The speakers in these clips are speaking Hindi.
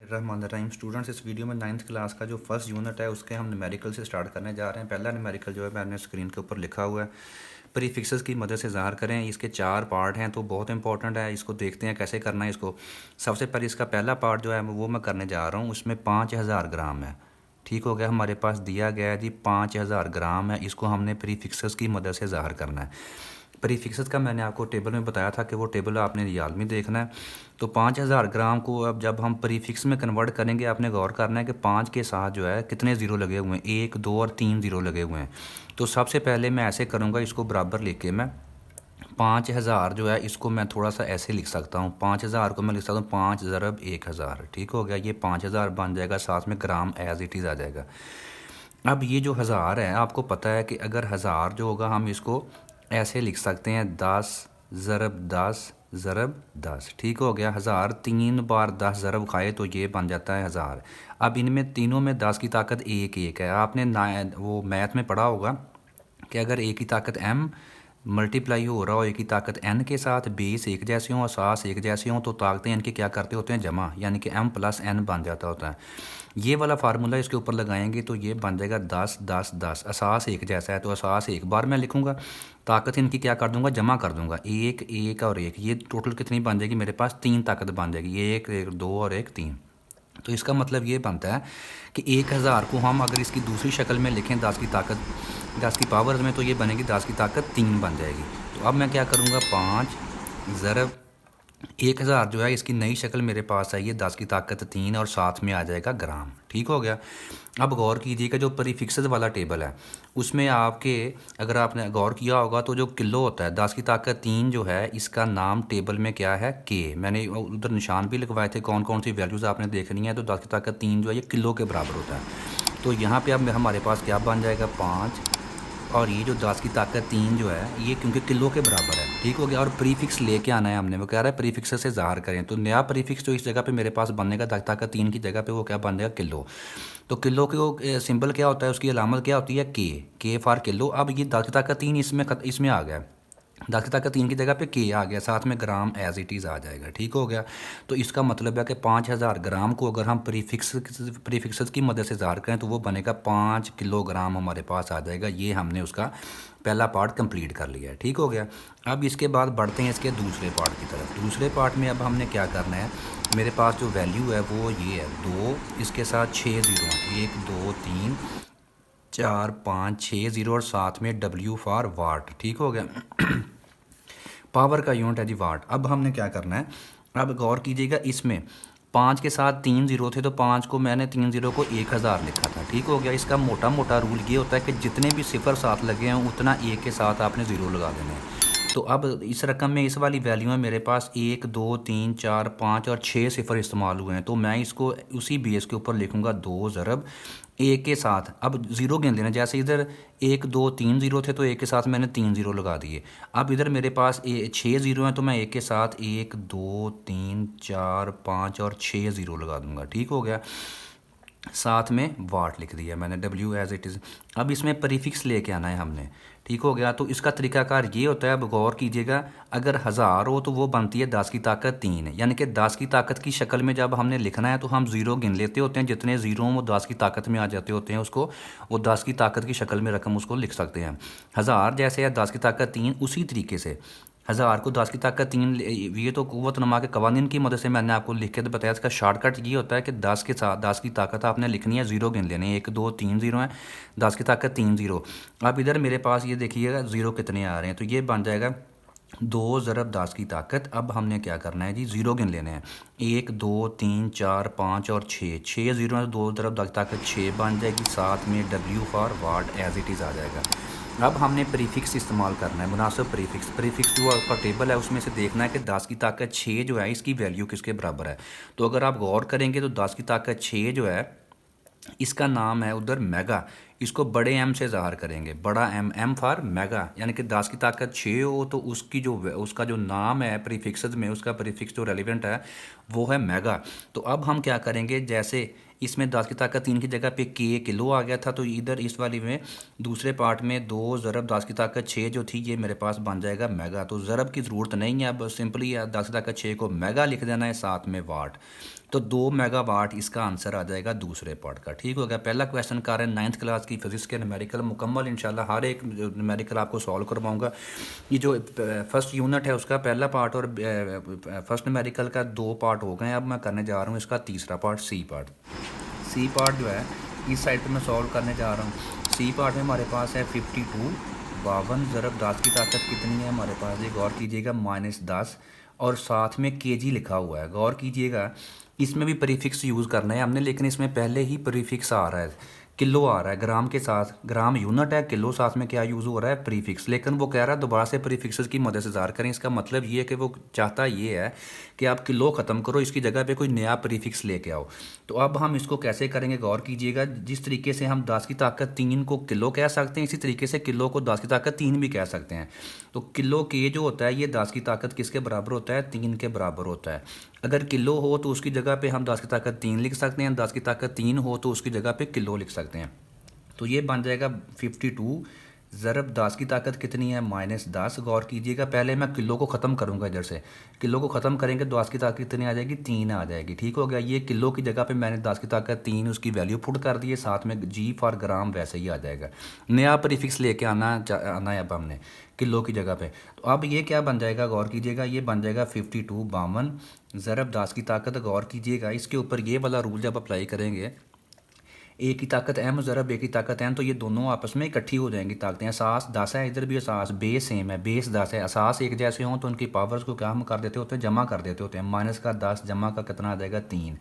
बिस्मिल्लाहिर्रहमानिर्रहीम। स्टूडेंट्स, इस वीडियो में 9th क्लास का जो फर्स्ट यूनिट है उसके हम न्यूमेरिकल से स्टार्ट करने जा रहे हैं। पहला न्यूमेरिकल जो है मैंने स्क्रीन के ऊपर लिखा हुआ है, प्रीफिक्सेस की मदद से ज़ाहिर करें। इसके 4 पार्ट हैं तो बहुत इंपॉर्टेंट है, इसको देखते हैं कैसे करना है इसको। सबसे पहले इसका पहला पार्ट जो है वो मैं करने जा रहा हूँ, उसमें 5000 ग्राम है। ठीक हो गया, हमारे पास दिया गया है जी 5000 ग्राम है, इसको हमने प्रीफिक्सेस की मदद से ज़ाहिर करना है। प्रीफिक्सेस का मैंने आपको टेबल में बताया था कि वो टेबल आपने याद में देखना है। तो 5000 ग्राम को अब जब हम प्रीफिक्स में कन्वर्ट करेंगे, आपने गौर करना है कि 5 के साथ जो है कितने ज़ीरो लगे हुए हैं, 1, 2 और 3 ज़ीरो लगे हुए हैं। तो सबसे पहले मैं ऐसे करूँगा, इसको बराबर लेके मैं 5000 जो है इसको मैं थोड़ा सा ऐसे लिख सकता हूँ। 5000 को मैं लिख सकता हूँ 5 ज़रब 1000। ठीक हो गया, ये 5000 बन जाएगा, साथ में ग्राम एज इट इज़ आ जाएगा। अब ये जो हज़ार है, आपको पता है कि अगर हज़ार जो होगा हम इसको ऐसे लिख सकते हैं 10 ज़रब 10 ज़रब 10। ठीक हो गया, हज़ार 3 बार 10 ज़रब खाए तो ये बन जाता है हज़ार। अब इनमें तीनों में 10 की ताकत एक एक है। आपने ना वो मैथ में पढ़ा होगा कि अगर एक की ताकत m मल्टीप्लाई हो रहा हो एक की ताकत n के साथ, बेस एक जैसे हों, असास एक जैसे हों, तो ताकतें इनके क्या करते होते हैं, जमा, यानी कि m प्लस n बन जाता होता है। ये वाला फार्मूला इसके ऊपर लगाएंगे तो ये बन जाएगा 10 10 10। असास एक जैसा है तो असास एक बार मैं लिखूंगा, ताकत इनकी क्या कर दूंगा, जमा कर दूंगा, एक एक और एक। ये टोटल कितनी बन जाएगी, मेरे पास 3 ताकत बन जाएगी, ये एक, एक 2 और एक 3। तो इसका मतलब ये बनता है कि 1000 को हम अगर इसकी दूसरी शक्ल में लिखें 10 की ताकत 10 की पावर में, तो ये बनेगी 10 की ताकत 3 बन जाएगी। तो अब मैं क्या करूँगा, 5 ज़रब 1000 जो है इसकी नई शक्ल मेरे पास आई है 10 की ताकत 3 और साथ में आ जाएगा ग्राम। ठीक हो गया। अब गौर कीजिएगा, जो प्रीफिक्सेस वाला टेबल है उसमें आपके, अगर आपने गौर किया होगा तो जो किलो होता है 10 की ताकत 3 जो है, इसका नाम टेबल में क्या है, के। मैंने उधर निशान भी लगवाए थे कौन कौन सी वैल्यूज़ आपने देखनी है। तो 10 की ताकत 3 जो है ये किलो के बराबर होता है। तो यहाँ पे अब हमारे पास क्या बन जाएगा, 5, और ये जो 10 की ताकत 3 जो है ये क्योंकि किलो के बराबर है। ठीक हो गया, और प्रीफिक्स लेके आना है हमने, वो कह रहा है प्रीफिक्स से ज़ाहिर करें। तो नया प्रीफिक्स जो इस जगह पे मेरे पास बनने का 10 की ताकत 3 की जगह पे वो क्या बन जाएगा, किलो। तो किलो के सिंबल क्या होता है, उसकी अलामत क्या होती है, के फॉर किलो। अब ये 10 की ताकत 3 इसमें आ गया, 10 की ताकत 3 की जगह पे के आ गया, साथ में ग्राम एज इट इज़ आ जाएगा। ठीक हो गया। तो इसका मतलब है कि 5000 ग्राम को अगर हम प्रीफिक्स की मदद से ज़ाहिर करें तो वो बनेगा 5 किलोग्राम हमारे पास आ जाएगा। ये हमने उसका पहला पार्ट कंप्लीट कर लिया है। ठीक हो गया। अब इसके बाद बढ़ते हैं इसके दूसरे पार्ट की तरफ। दूसरे पार्ट में अब हमने क्या करना है, मेरे पास जो वैल्यू है वो ये है 2, इसके साथ 6 ज़ीरो, 1 2 3 4 5 6 ज़ीरो, और साथ में W फॉर वाट। ठीक हो गया। पावर का यूनिट है जी वाट। अब हमने क्या करना है, अब गौर कीजिएगा, इसमें 5 के साथ 3 ज़ीरो थे तो 5 को मैंने 3 ज़ीरो को 1000 लिखा था। ठीक हो गया। इसका मोटा मोटा रूल ये होता है कि जितने भी सिफर साथ लगे हैं उतना एक के साथ आपने ज़ीरो लगा देना है। तो अब इस रकम में इस वाली वैल्यू में मेरे पास 1 2 3 4 5 और 6 सिफर इस्तेमाल हुए हैं, तो मैं इसको उसी बेस के ऊपर लिखूंगा 2 ज़रब एक के साथ। अब ज़ीरो गिन लेना, जैसे इधर 1 2 3 ज़ीरो थे तो एक के साथ मैंने 3 ज़ीरो लगा दिए। अब इधर मेरे पास 6 ज़ीरो हैं तो मैं एक के साथ 1 2 3 4 5 और 6 ज़ीरो लगा दूंगा। ठीक हो गया, साथ में वाट लिख दिया मैंने, W एज इट इज़। अब इसमें प्रीफिक्स लेके आना है हमने। ठीक हो गया। तो इसका तरीकाकार ये होता है, अब गौर कीजिएगा, अगर 1000 हो तो वो बनती है 10 की ताकत 3, यानी कि 10 की ताकत की शक्ल में जब हमने लिखना है तो हम ज़ीरो गिन लेते होते हैं, जितने ज़ीरो वो 10 की ताकत में आ जाते होते हैं, उसको वो 10 की ताकत की शक्ल में रकम उसको लिख सकते हैं। 1000 जैसे है 10 की ताकत 3, उसी तरीके से 1000 को 10 की ताकत 3, ये तो क़ुव्वत नमा के कवानीन की मदद से मैंने आपको लिख के तो बताया। इसका शॉर्टकट ये होता है कि 10 के साथ 10 की ताकत आपने लिखनी है, ज़ीरो गिन लेने, 1 2 3 ज़ीरो हैं, 10 की ताकत 3 ज़ीरो। अब इधर मेरे पास ये देखिएगा ज़ीरो कितने आ रहे हैं, तो ये बन जाएगा 2 ज़रब 10 की ताकत। अब हमने क्या करना है जी, ज़ीरो गिन लेने हैं, 1 2 3 4 5 और 6 ज़ीरो है, 2 ज़रब 10 की ताकत 6 बन जाएगी, साथ में W for watt as it is आ जाएगा। अब हमने प्रीफिक्स इस्तेमाल करना है, मुनासिब प्रीफिक्स जो आपका टेबल है उसमें से देखना है कि 10 की ताकत 6 जो है इसकी वैल्यू किसके बराबर है। तो अगर आप गौर करेंगे तो 10 की ताकत 6 जो है इसका नाम है उधर मेगा, इसको बड़े एम से ज़ाहिर करेंगे, बड़ा एम, एम फॉर मेगा, यानी कि 10 की ताकत 6 हो तो उसका जो नाम है प्रीफिक्सेस में, उसका प्रीफिक्स जो रेलिवेंट है वो है मेगा। तो अब हम क्या करेंगे, जैसे इसमें 10 की ताकत 3 की जगह पे के किलो आ गया था, तो इधर इस वाली में दूसरे पार्ट में 2 ज़रब 10 की ताकत 6 जो थी, ये मेरे पास बन जाएगा मेगा। तो ज़रब की ज़रूरत नहीं है, अब सिंपली 10 की ताकत 6 को मेगा लिख देना है, साथ में वाट। तो 2 मेगावाट इसका आंसर आ जाएगा दूसरे पार्ट का। ठीक हो गया। पहला क्वेश्चन कर रहे हैं 9th क्लास की फिजिक्स के न्यूमेरिकल मुकम्मल, इंशाल्लाह हर एक न्यूमेरिकल आपको सॉल्व करवाऊंगा। ये जो फर्स्ट यूनिट है उसका पहला पार्ट और फर्स्ट न्यूमेरिकल का 2 पार्ट हो गए। अब मैं करने जा रहा हूँ इसका तीसरा part, C part. C part जो है इस साइड पे मैं सॉल्व करने जा रहा हूँ। सी पार्ट में हमारे पास है 52, 52 ज़रब 10 की ताकत कितनी है हमारे पास, ये गौर कीजिएगा, -10, और साथ में केजी लिखा हुआ है। गौर कीजिएगा, इसमें भी प्रीफिक्स यूज़ करना है हमने, लेकिन इसमें पहले ही प्रीफिक्स आ रहा है, किलो आ रहा है, ग्राम के साथ, ग्राम यूनिट है, किलो साथ में क्या यूज़ हो रहा है, प्रीफिक्स। लेकिन वो कह रहा है दोबारा से प्रीफिक्सेस की मदद से ज़ाहिर करें। इसका मतलब ये है कि वो चाहता ये है कि आप किलो ख़त्म करो, इसकी जगह पे कोई नया प्रीफिक्स लेके आओ। तो अब हम इसको कैसे करेंगे, गौर कीजिएगा। जिस तरीके से हम 10 की ताकत 3 को किलो कह सकते हैं, इसी तरीके से किलो को 10 की ताकत 3 भी कह सकते हैं। तो किलो के जो होता है ये 10 की ताकत किसके बराबर होता है, 3 के बराबर होता है। अगर किलो हो तो उसकी जगह पे हम 10 की ताकत 3 लिख सकते हैं, 10 की ताकत 3 हो तो उसकी जगह पे किलो लिख सकते हैं। तो ये बन जाएगा 52 ज़रब 10 की ताकत कितनी है, -10। गौर कीजिएगा, पहले मैं किलो को ख़त्म करूँगा, इधर से किलो को ख़त्म करेंगे तो 10 की ताकत कितनी आ जाएगी, 3 आ जाएगी। ठीक हो गया। ये किलो की जगह पे मैंने 10 की ताकत 3 उसकी वैल्यू पुट कर दी है, साथ में जी फॉर ग्राम वैसे ही आ जाएगा। नया प्रीफिक्स लेके आना है अब हमने किलो की जगह पे। तो अब ये क्या बन जाएगा, गौर कीजिएगा, ये बन जाएगा 52 52 ज़रब 10 की ताकत। गौर कीजिएगा, इसके ऊपर ये वाला रूल जब अप्लाई करेंगे, ए की ताकत एम ज़रब ए की ताकत एन, तो ये दोनों आपस में इकट्ठी हो जाएंगी ताकतें। असास 10 है, इधर भी असास बेस सेम है, बेस 10 है, असास एक जैसे हों तो उनकी पावर्स को क्या हम कर देते होते हैं, जमा कर देते होते हैं। माइनस का 10 जमा का कितना आ जाएगा, 3,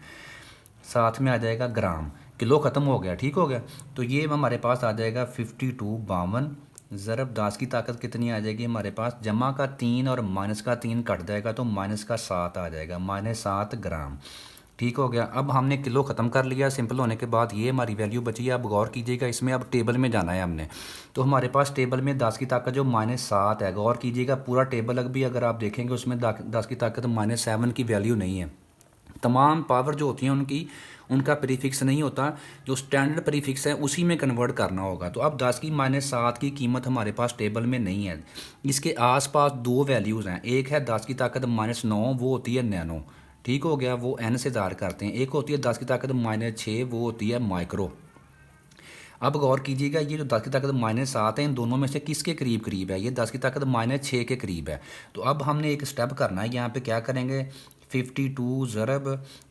साथ में आ जाएगा ग्राम। किलो ख़त्म हो गया। ठीक हो गया। तो ये हमारे पास आ जाएगा 52 52 ज़रब 10 की ताकत कितनी आ जाएगी हमारे पास, जमा का 3 और माइनस का 3 कट जाएगा तो माइनस का 7 आ जाएगा, -7 ग्राम। ठीक हो गया। अब हमने किलो ख़त्म कर लिया सिंपल होने के बाद, ये हमारी वैल्यू बची है। अब गौर कीजिएगा, इसमें अब टेबल में जाना है हमने। तो हमारे पास टेबल में 10 की ताकत जो -7 है, गौर कीजिएगा, पूरा टेबल भी अगर आप देखेंगे उसमें 10 की ताकत -7 की वैल्यू नहीं है। तमाम पावर जो होती हैं उनका प्रीफिक्स नहीं होता, जो स्टैंडर्ड प्रीफिक्स है उसी में कन्वर्ट करना होगा। तो अब 10 की -7 की कीमत हमारे पास टेबल में नहीं है। इसके आसपास 2 वैल्यूज़ हैं, एक है 10 की ताकत -9, वो होती है नैनो। ठीक हो गया, वो एन से ज़ाहिर करते हैं। एक होती है 10 की ताकत -6, वो होती है माइक्रो। अब गौर कीजिएगा, ये जो 10 की ताकत -7 है, इन दोनों में से किसके करीब करीब है, ये 10 की ताकत -6 के करीब है। तो अब हमने एक स्टेप करना है, यहाँ पे क्या करेंगे, 52 ज़रब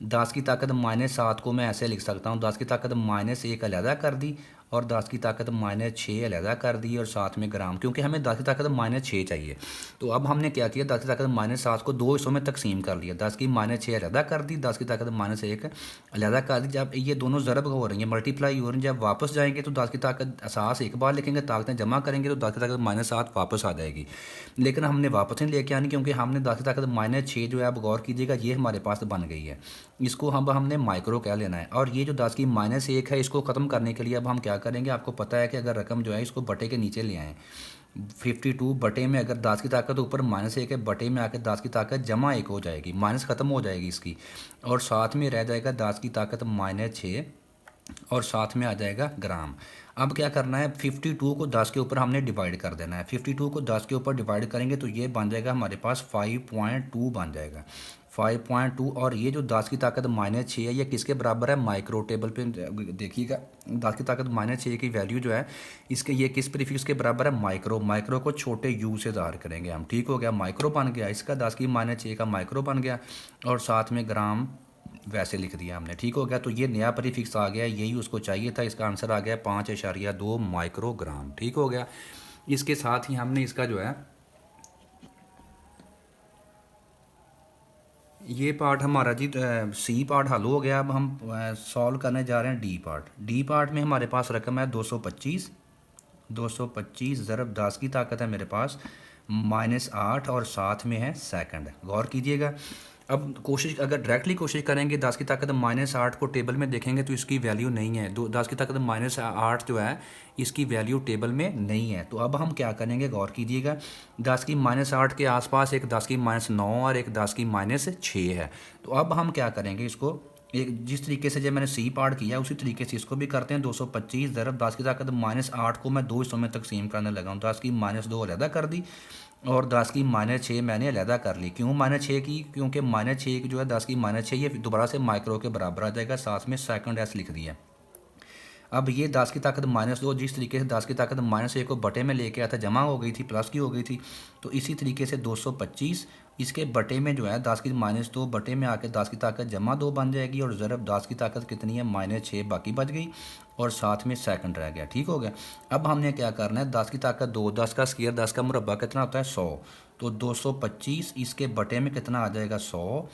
10 की ताकत -7 को मैं ऐसे लिख सकता हूँ, 10 की ताकत -1 अलहदा कर दी और 10 की ताकत -6 अलहदा कर दी और साथ में ग्राम, क्योंकि हमें 10 की ताकत -6 चाहिए। तो अब हमने क्या किया, 10 की ताकत -7 को 2 हिस्सों में तकसीम कर लिया, 10 की -6 अलहदा कर दी, 10 की ताकत -1 अलहदा कर दी। जब ये दोनों ज़रब हो रही हैं, मल्टीप्लाई हो रही हैं, जब वापस जाएंगे तो 10 की ताकत असास एक बार लिखेंगे, ताकतें जमा करेंगे तो 10 की ताकत -7 वापस आ जाएगी। लेकिन हमने वापस नहीं लेके आनी, क्योंकि हमने 10 की ताकत -6 जो है, अब गौर कीजिएगा, ये हमारे पास बन गई है। इसको हम हमने माइक्रो कह लेना है। और ये जो 10 की -1 है, इसको ख़त्म करने के लिए अब हम क्या करेंगे, आपको पता है कि अगर रकम जो है इसको बटे के नीचे ले आएँ, 52 बटे में अगर 10 की ताकत ऊपर -1 है, बटे में आकर 10 की ताकत -1 हो जाएगी, माइनस ख़त्म हो जाएगी इसकी, और साथ में रह जाएगा 10 की ताकत -6 और साथ में आ जाएगा ग्राम। अब क्या करना है, 52 को 10 के ऊपर हमने डिवाइड कर देना है। 52 को 10 के ऊपर डिवाइड करेंगे तो ये बन जाएगा हमारे पास 5.2 बन जाएगा, 5.2। और ये जो 10 की ताकत -6 है, ये किसके बराबर है, माइक्रो। टेबल पे देखिएगा, 10 की ताकत -6 की वैल्यू जो है इसके, ये किस प्रीफिक्स के बराबर है, माइक्रो। माइक्रो को छोटे यू से ज़ाहिर करेंगे हम। ठीक हो गया, माइक्रो बन गया इसका, 10 की -6 का माइक्रो बन गया और साथ में ग्राम वैसे लिख दिया हमने। ठीक हो गया। तो ये नया प्रीफिक्स आ गया, यही उसको चाहिए था, इसका आंसर आ गया 5.2 माइक्रोग्राम। ठीक हो गया। इसके साथ ही हमने इसका जो है ये पार्ट हमारा जी सी पार्ट हल हो गया। अब हम सॉल्व करने जा रहे हैं डी पार्ट। डी पार्ट में हमारे पास रकम है 225, 225 ज़रब 10 की ताकत है मेरे पास -8 और साथ में है सेकंड। गौर कीजिएगा, अब कोशिश अगर डायरेक्टली कोशिश करेंगे 10 की ताकत -8 को टेबल में देखेंगे तो इसकी वैल्यू नहीं है। 10 की ताकत -8 जो है इसकी वैल्यू टेबल में नहीं है। तो अब हम क्या करेंगे, गौर कीजिएगा। 10 की -8 के आसपास एक 10 की -9 और एक 10 की -6 है। तो अब हम क्या करेंगे, इसको एक जिस तरीके से जब मैंने सी पार्ट किया उसी तरीके से इसको भी करते हैं। 225 ज़रब 10 की ताकत -8 को मैं दो हिस्सों में तकसीम करने लगा हूँ। 10 की -2 अलहदा कर दी और 10 की -6 मैंने अलहदा कर ली। क्यों -6 की? क्योंकि -6 की जो है 10 की -6 ये दोबारा से माइक्रो के बराबर आ जाएगा, साथ में सेकंड एस लिख दिया। अब ये 10 की ताकत -2 जिस तरीके से 10 की ताकत -1 को बटे में लेके आया था, जमा हो गई थी, प्लस की हो गई थी। तो इसी तरीके से 225 इसके बटे में जो है 10 की -2 बटे में आके 10 की ताकत -2 बन जाएगी और ज़रब 10 की ताकत कितनी है, -6 बाकी बच गई और साथ में सेकंड रह गया। ठीक हो गया। अब हमने क्या करना है, 10 की ताकत 2, 10 का स्क्वायर 10 का मुरब्बा कितना होता है, 100। तो 225 इसके बटे में कितना आ जाएगा, 100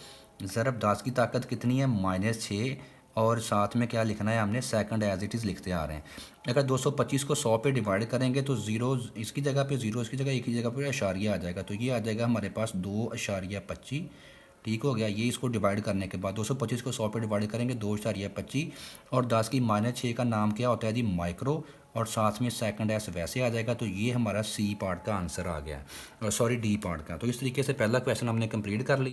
ज़रब 10 की ताकत कितनी है, -6 और साथ में क्या लिखना है हमने, सेकंड एज इट इज़ लिखते आ रहे हैं। अगर 225 को 100 पे डिवाइड करेंगे तो ज़ीरो इसकी जगह पे, ज़ीरो इसकी जगह, एक ही जगह पे अशारिया आ जाएगा। तो ये आ जाएगा हमारे पास 2.25। ठीक हो गया। ये इसको डिवाइड करने के बाद 225 को 100 पे डिवाइड करेंगे 2.25 और 10 की -6 का नाम क्या होता है जी, माइक्रो, और साथ में सेकंड एस वैसे आ जाएगा। तो ये हमारा सी पार्ट का आंसर आ गया, सॉरी डी पार्ट का। तो इस तरीके से पहला क्वेश्चन हमने कंप्लीट कर लिया।